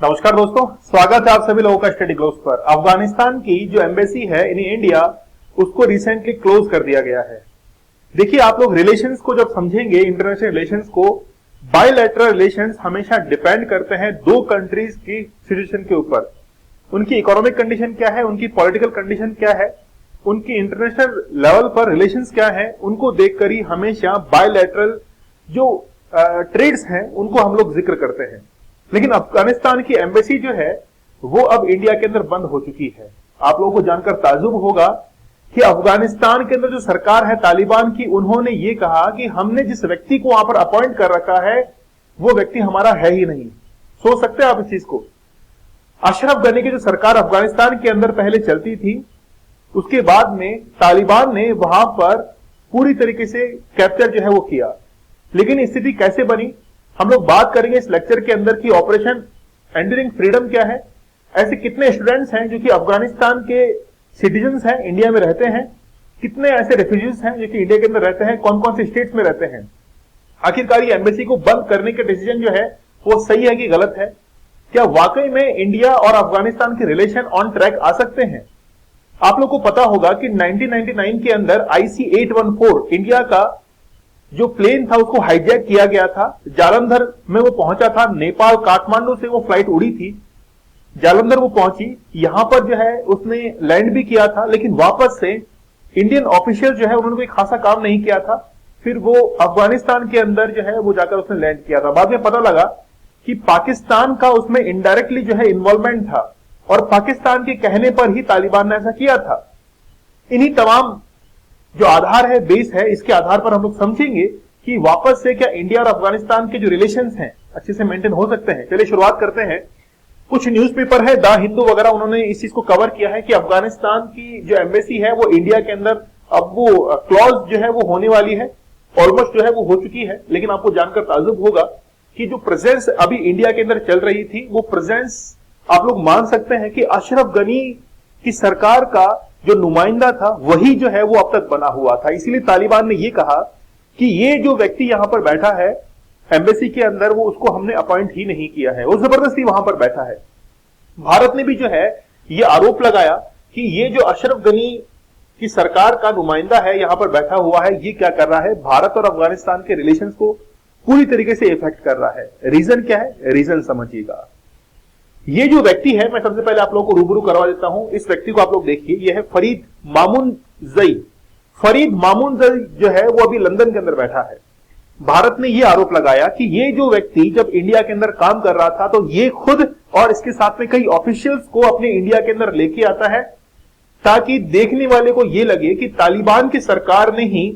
नमस्कार दोस्तों, स्वागत है आप सभी लोगों का स्टडी ग्लोब्स पर। अफगानिस्तान की जो एम्बेसी है इन इंडिया, उसको रिसेंटली क्लोज कर दिया गया है। देखिए, आप लोग रिलेशंस को जब समझेंगे, इंटरनेशनल रिलेशंस को, बायलैटरल रिलेशंस हमेशा डिपेंड करते हैं दो कंट्रीज की सिचुएशन के ऊपर। उनकी इकोनॉमिक कंडीशन क्या है, उनकी पॉलिटिकल कंडीशन क्या है, उनकी इंटरनेशनल लेवल पर रिलेशंस क्या है, उनको देखकर ही हमेशा बायलैटरल जो ट्रेड्स हैं उनको हम लोग जिक्र करते हैं। लेकिन अफगानिस्तान की एम्बेसी जो है वो अब इंडिया के अंदर बंद हो चुकी है। आप लोगों को जानकर ताज्जुब होगा कि अफगानिस्तान के अंदर जो सरकार है तालिबान की, उन्होंने ये कहा कि हमने जिस व्यक्ति को वहां पर अपॉइंट कर रखा है वो व्यक्ति हमारा है ही नहीं। सोच सकते हैं आप इस चीज को। अशरफ गनी की जो सरकार अफगानिस्तान के अंदर पहले चलती थी, उसके बाद में तालिबान ने वहां पर पूरी तरीके से कैप्चर जो है वो किया। लेकिन स्थिति कैसे बनी, हम लोग बात करेंगे इस लेक्चर के अंदर की ऑपरेशन एंड्यूरिंग फ्रीडम क्या है, ऐसे कितने स्टूडेंट्स हैं जो कि अफगानिस्तान के सिटीजन्स हैं, इंडिया में रहते हैं, कितने ऐसे रेफ्यूजीज हैं जो कि इंडिया के अंदर रहते हैं, कौन कौन से स्टेट्स में रहते हैं। आखिरकार ये एम्बेसी को बंद करने का डिसीजन जो है वो सही है कि गलत है, क्या वाकई में इंडिया और अफगानिस्तान के रिलेशन ऑन ट्रैक आ सकते हैं। आप लोग को पता होगा कि 1999 के अंदर IC-814 इंडिया का जो प्लेन था उसको हाईजैक किया गया था। जालंधर में वो पहुंचा था, नेपाल काठमांडू से वो फ्लाइट उड़ी थी, जालंधर वो पहुंची, यहां पर जो है उसने लैंड भी किया था, लेकिन वापस से इंडियन ऑफिशियल जो है उन्होंने कोई खासा काम नहीं किया था। फिर वो अफगानिस्तान के अंदर जो है वो जाकर उसने लैंड किया था। बाद में पता लगा कि पाकिस्तान का उसमें इनडायरेक्टली जो है इन्वॉल्वमेंट था और पाकिस्तान के कहने पर ही तालिबान ने ऐसा किया था। इन्हीं तमाम जो आधार है, बेस है, इसके आधार पर हम लोग समझेंगे कि वापस से क्या इंडिया और अफगानिस्तान के जो रिलेशंस हैं अच्छे से मेंटेन हो सकते हैं। चलिए शुरुआत करते हैं। कुछ न्यूज़पेपर है, द हिंदू वगैरह, उन्होंने इस चीज को कवर किया है कि अफगानिस्तान की जो एम्बेसी है वो इंडिया के अंदर अब वो क्लॉज जो है वो होने वाली है, ऑलमोस्ट जो है वो हो चुकी है। लेकिन आपको जानकर ताज्जुब होगा कि जो प्रेजेंस अभी इंडिया के अंदर चल रही थी, वो प्रेजेंस आप लोग मान सकते हैं कि अशरफ गनी की सरकार का जो नुमाइंदा था वही जो है वो अब तक बना हुआ था। इसीलिए तालिबान ने ये कहा कि ये जो व्यक्ति यहां पर बैठा है एम्बेसी के अंदर, वो उसको हमने अपॉइंट ही नहीं किया है, वो जबरदस्ती वहां पर बैठा है। भारत ने भी जो है ये आरोप लगाया कि ये जो अशरफ गनी की सरकार का नुमाइंदा है यहां पर बैठा हुआ है, ये क्या कर रहा है, भारत और अफगानिस्तान के रिलेशंस को पूरी तरीके से इफेक्ट कर रहा है। रीजन क्या है, रीजन समझिएगा। ये जो व्यक्ति है, मैं सबसे पहले आप लोगों को रूबरू करवा देता हूं। इस व्यक्ति को आप लोग देखिए, यह है फरीद मामुनजई। फरीद मामुनजई जो है वो अभी लंदन के अंदर बैठा है। भारत ने यह आरोप लगाया कि ये जो व्यक्ति जब इंडिया के अंदर काम कर रहा था तो ये खुद और इसके साथ में कई ऑफिशियल्स को अपने इंडिया के अंदर लेके आता है ताकि देखने वाले को यह लगे कि तालिबान की सरकार ने ही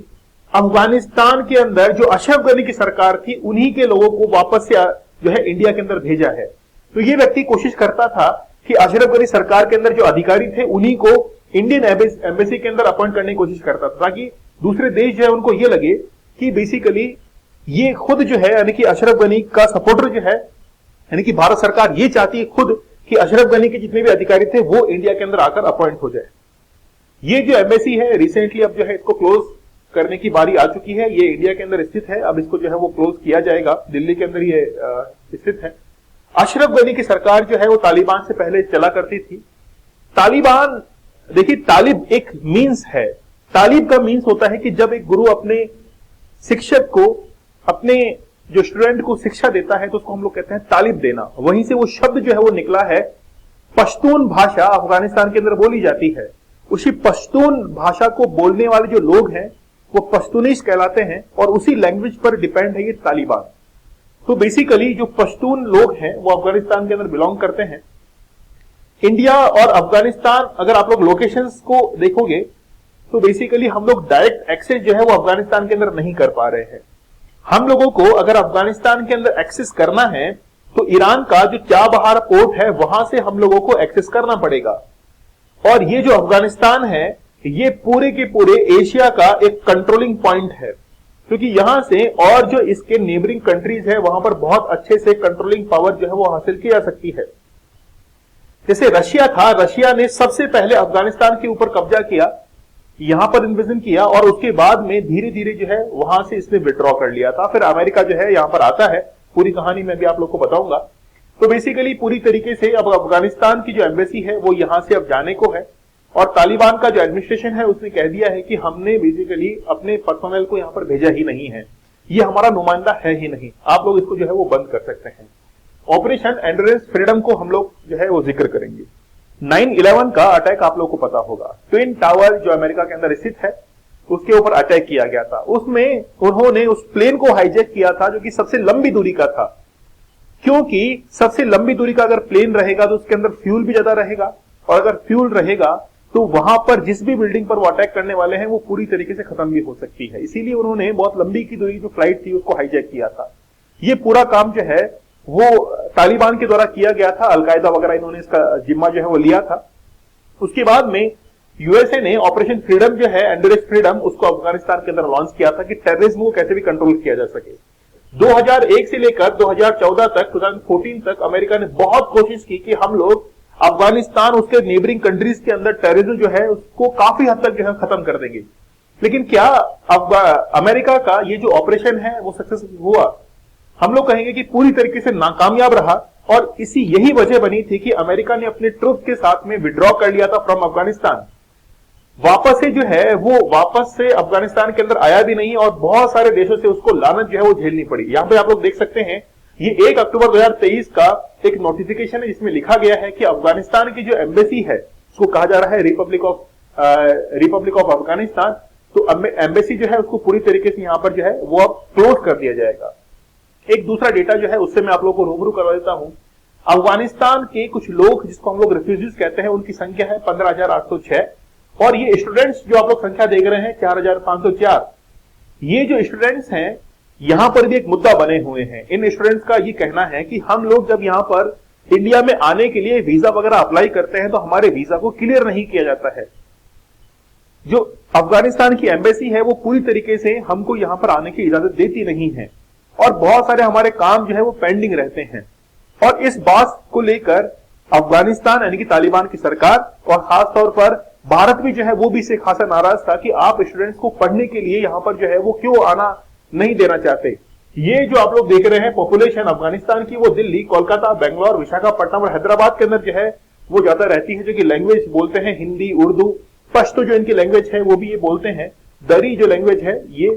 अफगानिस्तान के अंदर जो अशरफ गनी की सरकार थी उन्हीं के लोगों को वापस से जो है इंडिया के अंदर भेजा है। तो ये व्यक्ति कोशिश करता था कि अशरफ गनी सरकार के अंदर जो अधिकारी थे उन्हीं को इंडियन एम्बेसी के अंदर अपॉइंट करने की कोशिश करता था ताकि दूसरे देश जो है उनको ये लगे कि बेसिकली ये खुद जो है यानी कि अशरफ गनी का सपोर्टर जो है, यानी कि भारत सरकार ये चाहती है खुद कि अशरफ गनी के जितने भी अधिकारी थे वो इंडिया के अंदर आकर अपॉइंट हो जाए। ये जो एम्बेसी है रिसेंटली अब जो है इसको क्लोज करने की बारी आ चुकी है। ये इंडिया के अंदर स्थित है, अब इसको जो है वो क्लोज किया जाएगा। दिल्ली के अंदर ये स्थित है। अशरफ गनी की सरकार जो है वो तालिबान से पहले चला करती थी। तालिबान, देखिए तालिब एक मीन्स है। तालिब का मीन्स होता है कि जब एक गुरु अपने शिक्षक को, अपने जो स्टूडेंट को शिक्षा देता है तो उसको हम लोग कहते हैं तालिब देना। वहीं से वो शब्द जो है वो निकला है। पश्तून भाषा अफगानिस्तान के अंदर बोली जाती है। उसी पश्तून भाषा को बोलने वाले जो लोग हैं वो पश्तूनीस कहलाते हैं और उसी लैंग्वेज पर डिपेंड है ये तालिबान। तो बेसिकली जो पश्तून लोग हैं वो अफगानिस्तान के अंदर बिलोंग करते हैं। इंडिया और अफगानिस्तान, अगर आप लोग लोकेशंस को देखोगे तो बेसिकली हम लोग डायरेक्ट एक्सेस जो है वो अफगानिस्तान के अंदर नहीं कर पा रहे हैं। हम लोगों को अगर अफगानिस्तान के अंदर एक्सेस करना है तो ईरान का जो चाबहार पोर्ट है वहां से हम लोगों को एक्सेस करना पड़ेगा। और ये जो अफगानिस्तान है ये पूरे के पूरे एशिया का एक कंट्रोलिंग पॉइंट है, क्योंकि यहां से और जो इसके नेबरिंग कंट्रीज है वहां पर बहुत अच्छे से कंट्रोलिंग पावर जो है वो हासिल की जा सकती है। जैसे रशिया था, रशिया ने सबसे पहले अफगानिस्तान के ऊपर कब्जा किया, यहां पर इन्वेजन किया और उसके बाद में धीरे धीरे जो है वहां से इसने विड्रॉ कर लिया था। फिर अमेरिका जो है यहां पर आता है, पूरी कहानी मैं भी आप लोग को बताऊंगा। तो बेसिकली पूरी तरीके से अब अफगानिस्तान की जो एम्बेसी है वो यहां से अब जाने को है, और तालिबान का जो एडमिनिस्ट्रेशन है उसने कह दिया है कि हमने बेसिकली अपने पर्सोनल को यहां पर भेजा ही नहीं है, ये हमारा नुमाइंदा है ही नहीं, आप लोग इसको जो है वो बंद कर सकते हैं। ऑपरेशन एंड्योरेंस फ्रीडम को हम लोग जो है वो जिक्र करेंगे। 9/11 का अटैक आप लोग को पता होगा, ट्विन टावर जो अमेरिका के अंदर स्थित है उसके ऊपर अटैक किया गया था। उसमें उन्होंने उस प्लेन को हाईजैक किया था जो कि सबसे लंबी दूरी का था, क्योंकि सबसे लंबी दूरी का अगर प्लेन रहेगा तो उसके अंदर फ्यूल भी ज्यादा रहेगा, और अगर फ्यूल रहेगा तो वहां पर जिस भी बिल्डिंग पर वो अटैक करने वाले हैं वो पूरी तरीके से खत्म भी हो सकती है। इसीलिए उन्होंने बहुत लंबी की दूरी जो फ्लाइट थी उसको हाईजैक किया था। ये पूरा काम जो है वो तालिबान के द्वारा किया गया था, अलकायदा वगैरह इन्होंने इसका जिम्मा जो है वो लिया था। उसके बाद में यूएसए ने ऑपरेशन फ्रीडम जो है, एंड्योरेंस फ्रीडम, उसको अफगानिस्तान के अंदर लॉन्च किया था कि टेररिज्म को कैसे भी कंट्रोल किया जा सके। 2001 से लेकर 2014 तक, 2014 तक अमेरिका ने बहुत कोशिश की कि हम लोग अफगानिस्तान, उसके नेबरिंग कंट्रीज के अंदर टेररिज्म जो है उसको काफी हद तक जो है खत्म कर देंगे। लेकिन क्या अमेरिका का ये जो ऑपरेशन है वो सक्सेसफुल हुआ? हम लोग कहेंगे कि पूरी तरीके से नाकामयाब रहा, और इसी यही वजह बनी थी कि अमेरिका ने अपने ट्रूप के साथ में विड्रॉ कर लिया था फ्रॉम अफगानिस्तान। वापस से जो है वो वापस से अफगानिस्तान के अंदर आया भी नहीं, और बहुत सारे देशों से उसको लानत जो है वो झेलनी पड़ी। यहां पे आप लोग देख सकते हैं, ये 1 अक्टूबर 2023 का एक नोटिफिकेशन है जिसमें लिखा गया है कि अफगानिस्तान की जो एम्बेसी है, उसको कहा जा रहा है रिपब्लिक ऑफ अफगानिस्तान, तो एम्बेसी जो है उसको पूरी तरीके से यहां पर जो है वो अब क्लोज कर दिया जाएगा। एक दूसरा डेटा जो है उससे मैं आप लोगों को रूबरू करवा देता हूं। अफगानिस्तान के कुछ लोग जिसको हम लोग रेफ्यूजीज कहते हैं, उनकी संख्या है 15,806, और ये स्टूडेंट्स जो आप लोग संख्या देख रहे हैं 4,504। ये जो स्टूडेंट्स हैं यहां पर भी एक मुद्दा बने हुए हैं। इन स्टूडेंट्स का ये कहना है कि हम लोग जब यहां पर इंडिया में आने के लिए वीजा वगैरह अप्लाई करते हैं तो हमारे वीजा को क्लियर नहीं किया जाता है। जो अफगानिस्तान की एम्बेसी है वो पूरी तरीके से हमको यहां पर आने की इजाजत देती नहीं है, और बहुत सारे हमारे काम जो है वो पेंडिंग रहते हैं। और इस बात को लेकर अफगानिस्तान यानी कि तालिबान की सरकार और खासतौर पर भारत भी जो है वो भी इससे खासा नाराज था कि आप स्टूडेंट्स को पढ़ने के लिए यहां पर जो है वो क्यों आना नहीं देना चाहते। ये जो आप लोग देख रहे हैं पॉपुलेशन अफगानिस्तान की, वो दिल्ली, कोलकाता, बेंगलोर, विशाखापट्टनम और हैदराबाद के अंदर जो है वो ज्यादा रहती है, जो कि लैंग्वेज बोलते हैं हिंदी, उर्दू, पश्तो जो इनकी लैंग्वेज है वो भी ये बोलते हैं, दरी जो लैंग्वेज है ये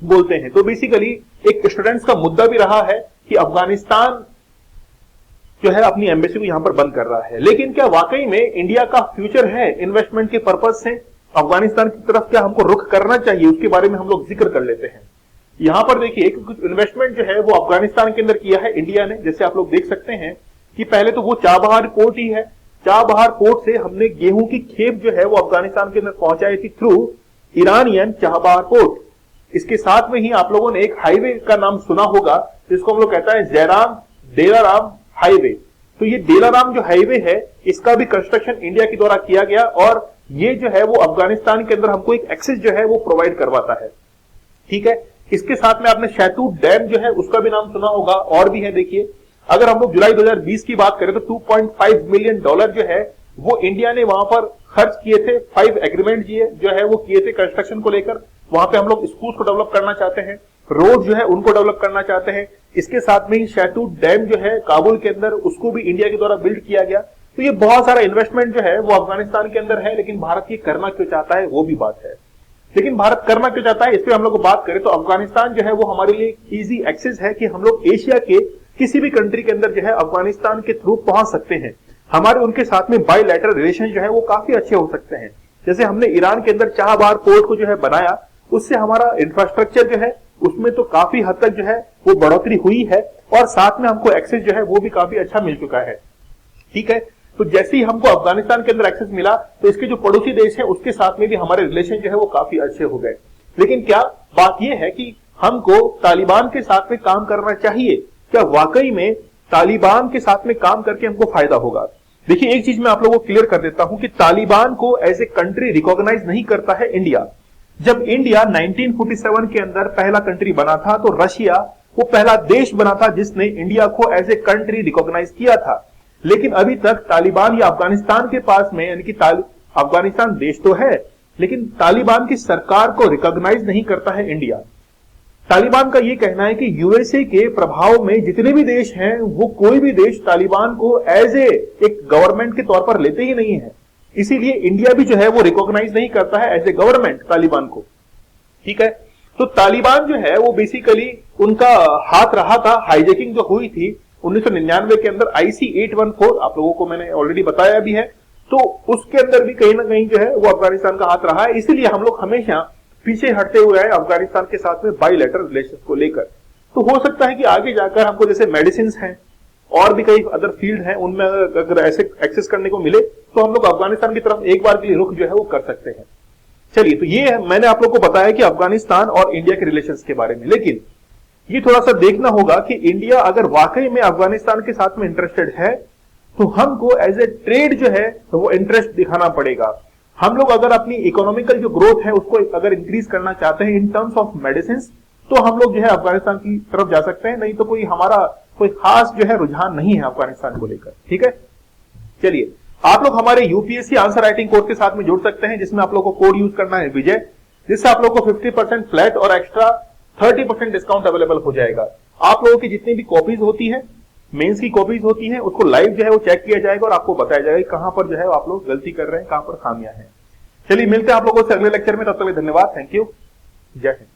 बोलते हैं। तो बेसिकली एक स्टूडेंट्स का मुद्दा भी रहा है कि अफगानिस्तान जो है अपनी एम्बेसी को यहां पर बंद कर रहा है। लेकिन क्या वाकई में इंडिया का फ्यूचर है इन्वेस्टमेंट के पर्पज से अफगानिस्तान की तरफ क्या हमको रुख करना चाहिए, उसके बारे में हम लोग जिक्र कर लेते हैं। यहां पर देखिए कुछ इन्वेस्टमेंट जो है वो अफगानिस्तान के अंदर किया है इंडिया ने। जैसे आप लोग देख सकते हैं कि पहले तो वो चाबहार पोर्ट ही है, चाबहार पोर्ट से हमने गेहूं की खेप जो है वो अफगानिस्तान के अंदर पहुंचाई थी थ्रू ईरानियन चाबहार पोर्ट। इसके साथ में ही आप लोगों ने एक हाईवे का नाम सुना होगा जिसको हम लोग कहता है जयराम डेलाराम हाईवे। तो ये डेलाराम जो हाईवे है इसका भी कंस्ट्रक्शन इंडिया के द्वारा किया गया, और ये जो है वो अफगानिस्तान के अंदर हमको एक एक्सेस जो है वो प्रोवाइड करवाता है। ठीक है, इसके साथ में आपने शैतूत डैम जो है उसका भी नाम सुना होगा, और भी है। देखिए अगर हम लोग जुलाई 2020 की बात करें तो $2.5 मिलियन जो है वो इंडिया ने वहां पर खर्च किए थे। 5 एग्रीमेंट जो है वो किए थे कंस्ट्रक्शन को लेकर। वहां पे हम लोग स्कूल को डेवलप करना चाहते हैं, रोड जो है उनको डेवलप करना चाहते हैं। इसके साथ में ही शैतूत डैम जो है काबुल के अंदर, उसको भी इंडिया के द्वारा बिल्ड किया गया। तो ये बहुत सारा इन्वेस्टमेंट जो है वो अफगानिस्तान के अंदर है, लेकिन भारत ये करना क्यों चाहता है वो भी बात है। लेकिन भारत करना क्यों चाहता है इस पे हम लोग बात करें तो अफगानिस्तान जो है वो हमारे लिए इजी एक्सेस है कि हम लोग एशिया के किसी भी कंट्री के अंदर जो है अफगानिस्तान के थ्रू पहुंच सकते हैं। हमारे उनके साथ में बायलैटरल रिलेशन जो है वो काफी अच्छे हो सकते हैं। जैसे हमने ईरान के अंदर चाबहार पोर्ट को जो है बनाया, उससे हमारा इंफ्रास्ट्रक्चर जो है उसमें तो काफी हद तक जो है वो बढ़ोतरी हुई है, और साथ में हमको एक्सेस जो है वो भी काफी अच्छा मिल चुका है। ठीक है, तो जैसे ही हमको अफगानिस्तान के अंदर एक्सेस मिला तो इसके जो पड़ोसी देश है उसके साथ में भी हमारे रिलेशन जो है वो काफी अच्छे हो गए। लेकिन क्या बात यह है कि हमको तालिबान के साथ में काम करना चाहिए? क्या वाकई में तालिबान के साथ में काम करके हमको फायदा होगा? देखिए एक चीज मैं आप लोगों को क्लियर कर देता हूं कि तालिबान को एज ए कंट्री रिकॉग्नाइज नहीं करता है इंडिया। जब इंडिया 1947 के अंदर पहला कंट्री बना था तो रशिया वो पहला देश बना था जिसने इंडिया को एज ए कंट्री रिकॉग्नाइज किया था। लेकिन अभी तक तालिबान या अफगानिस्तान के पास में, यानी कि अफगानिस्तान देश तो है लेकिन तालिबान की सरकार को रिकॉग्नाइज नहीं करता है इंडिया। तालिबान का ये कहना है कि यूएसए के प्रभाव में जितने भी देश हैं वो कोई भी देश तालिबान को एज एक गवर्नमेंट के तौर पर लेते ही नहीं है, इसीलिए इंडिया भी जो है वो रिकॉग्नाइज नहीं करता है एज ए गवर्नमेंट तालिबान को। ठीक है, तो तालिबान जो है वो बेसिकली उनका हाथ रहा था, हाईजैकिंग जो हुई थी 1999 के अंदर IC 814, आप लोगों को मैंने ऑलरेडी बताया भी है, तो उसके अंदर भी कहीं ना कहीं जो है वो अफगानिस्तान का हाथ रहा है। इसीलिए हम लोग हमेशा पीछे हटते हुए आए अफगानिस्तान के साथ में बाइलेटरल रिलेशन को लेकर। तो हो सकता है कि आगे जाकर हमको जैसे मेडिसिन हैं और भी कई अदर फील्ड हैं, उनमें अगर ऐसे एक्सेस करने को मिले तो हम लोग अफगानिस्तान की तरफ एक बार के लिए रुख जो है वो कर सकते हैं। चलिए, तो ये मैंने आप लोग को बताया कि अफगानिस्तान और इंडिया के रिलेशंस के बारे में, लेकिन ये थोड़ा सा देखना होगा कि इंडिया अगर वाकई में अफगानिस्तान के साथ में इंटरेस्टेड है तो हमको एज ए ट्रेड जो है तो वो इंटरेस्ट दिखाना पड़ेगा। हम लोग अगर अपनी इकोनॉमिकल जो ग्रोथ है उसको अगर इंक्रीज करना चाहते हैं इन टर्म्स ऑफ मेडिसिन, तो हम लोग जो है अफगानिस्तान की तरफ जा सकते हैं, नहीं तो कोई हमारा कोई खास जो है रुझान नहीं है अफगानिस्तान को लेकर। ठीक है, चलिए, आप लोग हमारे यूपीएससी आंसर राइटिंग कोर्स के साथ में जुड़ सकते हैं, जिसमें आप लोग को कोड यूज करना है विजय, जिससे आप लोग को 50% फ्लैट और एक्स्ट्रा 30% डिस्काउंट अवेलेबल हो जाएगा। आप लोगों की जितनी भी कॉपीज होती है, मेंस की कॉपीज होती है, उसको लाइव जो है वो चेक किया जाएगा और आपको बताया जाएगा कहां पर जो है आप लोग गलती कर रहे हैं, कहां पर खामियां हैं। चलिए, मिलते हैं आप लोगों से अगले लेक्चर में, तब तक के लिए धन्यवाद, थैंक यू, जय हिंद।